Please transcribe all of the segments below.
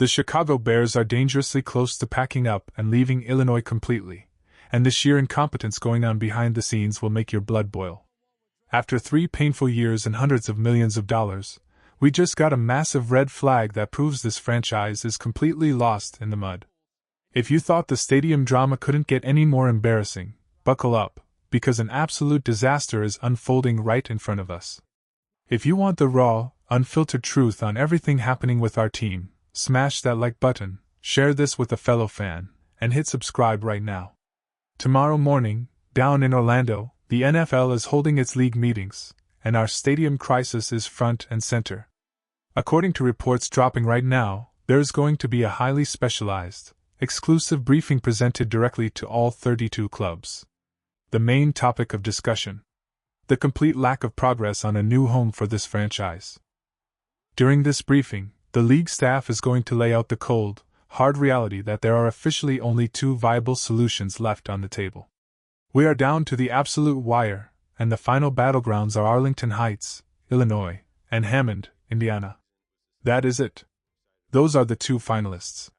The Chicago Bears are dangerously close to packing up and leaving Illinois completely, and the sheer incompetence going on behind the scenes will make your blood boil. After 3 painful years and hundreds of millions of dollars, we just got a massive red flag that proves this franchise is completely lost in the mud. If you thought the stadium drama couldn't get any more embarrassing, buckle up, because an absolute disaster is unfolding right in front of us. If you want the raw, unfiltered truth on everything happening with our team, smash that like button, share this with a fellow fan, and hit subscribe right now. Tomorrow morning, down in Orlando, the NFL is holding its league meetings, and our stadium crisis is front and center. According to reports dropping right now, there is going to be a highly specialized, exclusive briefing presented directly to all 32 clubs. The main topic of discussion: the complete lack of progress on a new home for this franchise. During this briefing, the league staff is going to lay out the cold, hard reality that there are officially only 2 viable solutions left on the table. We are down to the absolute wire, and the final battlegrounds are Arlington Heights, Illinois, and Hammond, Indiana. That is it. Those are the 2 finalists.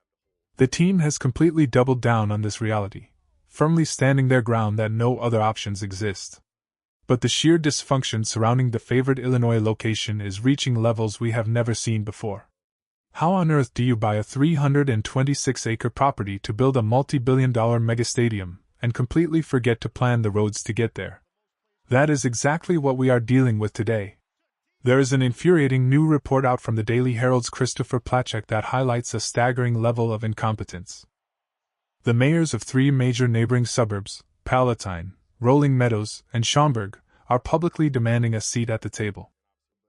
The team has completely doubled down on this reality, firmly standing their ground that no other options exist. But the sheer dysfunction surrounding the favored Illinois location is reaching levels we have never seen before. How on earth do you buy a 326-acre property to build a multi-billion-dollar megastadium and completely forget to plan the roads to get there? That is exactly what we are dealing with today. There is an infuriating new report out from the Daily Herald's Christopher Placzek that highlights a staggering level of incompetence. The mayors of 3 major neighboring suburbs, Palatine, Rolling Meadows, and Schaumburg, are publicly demanding a seat at the table.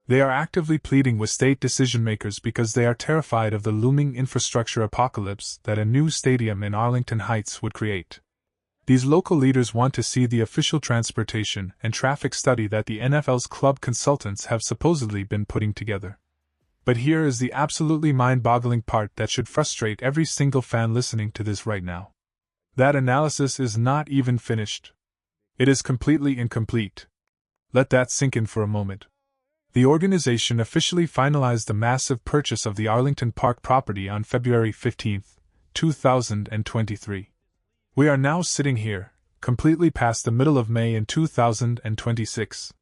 They are actively pleading with state decision-makers because they are terrified of the looming infrastructure apocalypse that a new stadium in Arlington Heights would create. These local leaders want to see the official transportation and traffic study that the NFL's club consultants have supposedly been putting together. But here is the absolutely mind-boggling part that should frustrate every single fan listening to this right now. That analysis is not even finished. It is completely incomplete. Let that sink in for a moment. The organization officially finalized the massive purchase of the Arlington Park property on February 15, 2023. We are now sitting here, completely past the middle of May in 2026.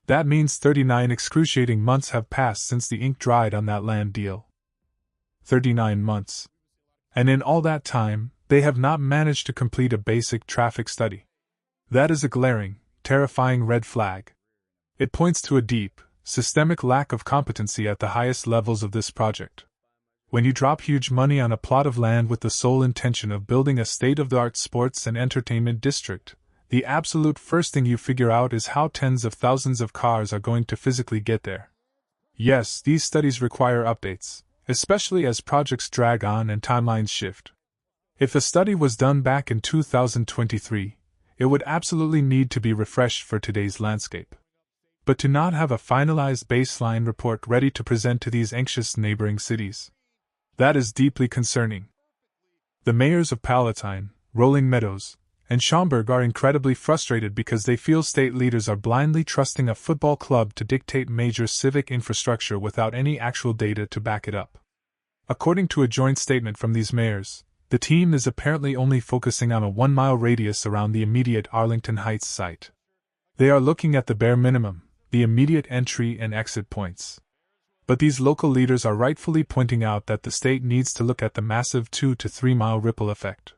That means 39 excruciating months have passed since the ink dried on that land deal. 39 months. And in all that time, they have not managed to complete a basic traffic study. That is a glaring, terrifying red flag. It points to a deep, systemic lack of competency at the highest levels of this project. When you drop huge money on a plot of land with the sole intention of building a state-of-the-art sports and entertainment district, the absolute first thing you figure out is how tens of thousands of cars are going to physically get there. Yes, these studies require updates, especially as projects drag on and timelines shift. If a study was done back in 2023, it would absolutely need to be refreshed for today's landscape. But to not have a finalized baseline report ready to present to these anxious neighboring cities, that is deeply concerning. The mayors of Palatine, Rolling Meadows, and Schaumburg are incredibly frustrated because they feel state leaders are blindly trusting a football club to dictate major civic infrastructure without any actual data to back it up. According to a joint statement from these mayors, the team is apparently only focusing on a 1-mile radius around the immediate Arlington Heights site. They are looking at the bare minimum, the immediate entry and exit points. But these local leaders are rightfully pointing out that the state needs to look at the massive 2 to 3 mile ripple effect.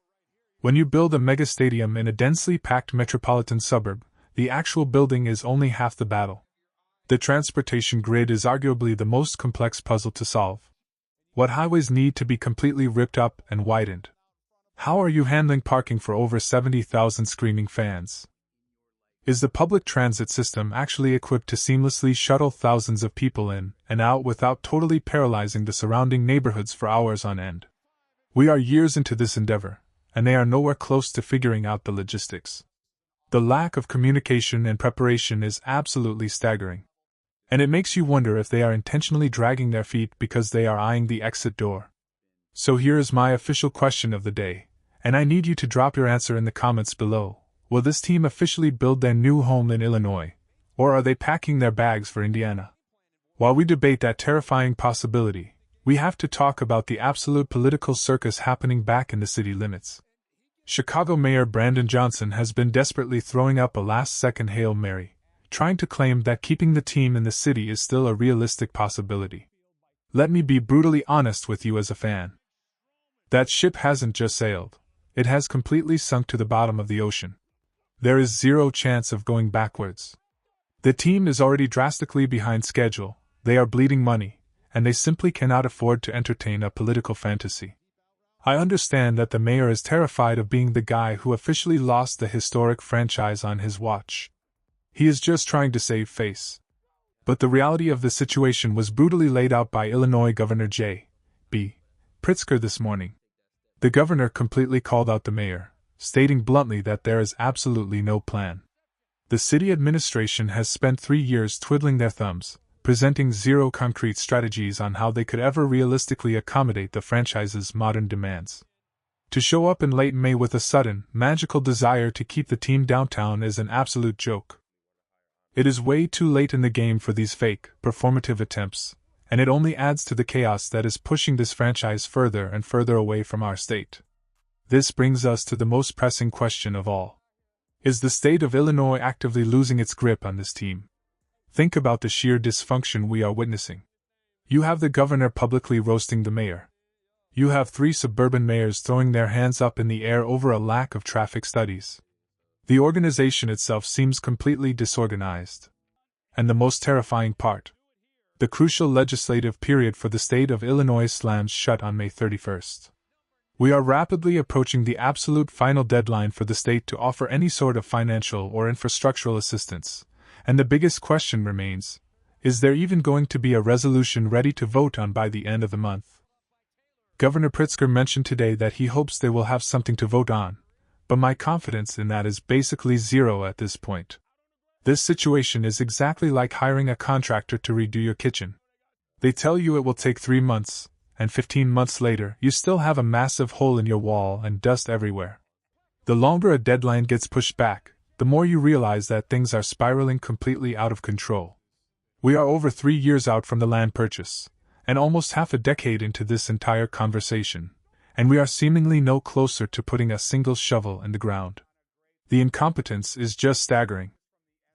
When you build a megastadium in a densely packed metropolitan suburb, the actual building is only half the battle. The transportation grid is arguably the most complex puzzle to solve. What highways need to be completely ripped up and widened? How are you handling parking for over 70,000 screaming fans? Is the public transit system actually equipped to seamlessly shuttle thousands of people in and out without totally paralyzing the surrounding neighborhoods for hours on end? We are years into this endeavor, and they are nowhere close to figuring out the logistics. The lack of communication and preparation is absolutely staggering. And it makes you wonder if they are intentionally dragging their feet because they are eyeing the exit door. So here is my official question of the day, and I need you to drop your answer in the comments below. Will this team officially build their new home in Illinois, or are they packing their bags for Indiana? While we debate that terrifying possibility, We have to talk about the absolute political circus happening back in the city limits. Chicago Mayor Brandon Johnson has been desperately throwing up a last-second Hail Mary, trying to claim that keeping the team in the city is still a realistic possibility. Let me be brutally honest with you as a fan. That ship hasn't just sailed, it has completely sunk to the bottom of the ocean. There is zero chance of going backwards. The team is already drastically behind schedule, they are bleeding money, and they simply cannot afford to entertain a political fantasy. I understand that the mayor is terrified of being the guy who officially lost the historic franchise on his watch. He is just trying to save face. But the reality of the situation was brutally laid out by Illinois Governor J.B. Pritzker this morning. The governor completely called out the mayor, stating bluntly that there is absolutely no plan. The city administration has spent 3 years twiddling their thumbs, presenting zero concrete strategies on how they could ever realistically accommodate the franchise's modern demands. To show up in late May with a sudden, magical desire to keep the team downtown is an absolute joke. It is way too late in the game for these fake, performative attempts, and it only adds to the chaos that is pushing this franchise further and further away from our state. This brings us to the most pressing question of all. Is the state of Illinois actively losing its grip on this team? Think about the sheer dysfunction we are witnessing. You have the governor publicly roasting the mayor. You have 3 suburban mayors throwing their hands up in the air over a lack of traffic studies. The organization itself seems completely disorganized. And the most terrifying part: the crucial legislative period for the state of Illinois slams shut on May 31st. We are rapidly approaching the absolute final deadline for the state to offer any sort of financial or infrastructural assistance. And the biggest question remains, is there even going to be a resolution ready to vote on by the end of the month? Governor Pritzker mentioned today that he hopes they will have something to vote on, but my confidence in that is basically zero at this point. This situation is exactly like hiring a contractor to redo your kitchen. They tell you it will take 3 months, and 15 months later you still have a massive hole in your wall and dust everywhere. The longer a deadline gets pushed back, the more you realize that things are spiraling completely out of control. We are over 3 years out from the land purchase, and almost half a decade into this entire conversation, and we are seemingly no closer to putting a single shovel in the ground. The incompetence is just staggering.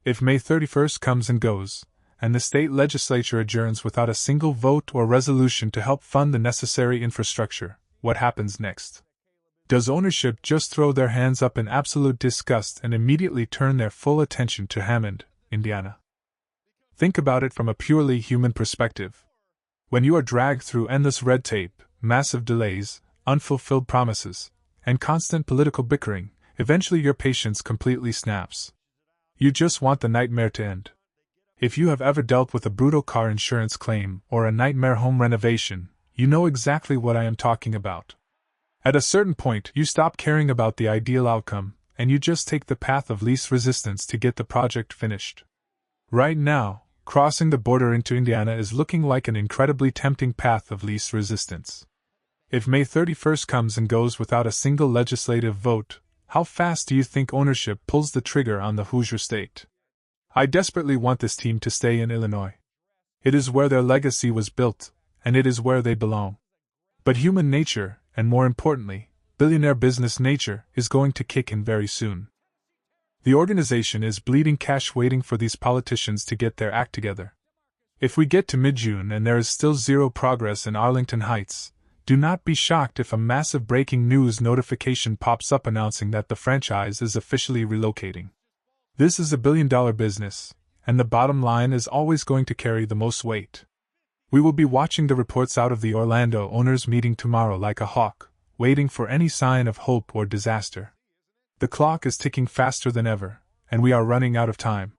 If May 31st comes and goes, and the state legislature adjourns without a single vote or resolution to help fund the necessary infrastructure, what happens next? Does ownership just throw their hands up in absolute disgust and immediately turn their full attention to Hammond, Indiana? Think about it from a purely human perspective. When you are dragged through endless red tape, massive delays, unfulfilled promises, and constant political bickering, eventually your patience completely snaps. You just want the nightmare to end. If you have ever dealt with a brutal car insurance claim or a nightmare home renovation, you know exactly what I am talking about. At a certain point, you stop caring about the ideal outcome, and you just take the path of least resistance to get the project finished. Right now, crossing the border into Indiana is looking like an incredibly tempting path of least resistance. If May 31st comes and goes without a single legislative vote, how fast do you think ownership pulls the trigger on the Hoosier state? I desperately want this team to stay in Illinois. It is where their legacy was built, and it is where they belong. But human nature, and more importantly, billionaire business nature, is going to kick in very soon. The organization is bleeding cash waiting for these politicians to get their act together. If we get to mid-June and there is still zero progress in Arlington Heights, do not be shocked if a massive breaking news notification pops up announcing that the franchise is officially relocating. This is a billion-dollar business, and the bottom line is always going to carry the most weight. We will be watching the reports out of the Orlando owners' meeting tomorrow like a hawk, waiting for any sign of hope or disaster. The clock is ticking faster than ever, and we are running out of time.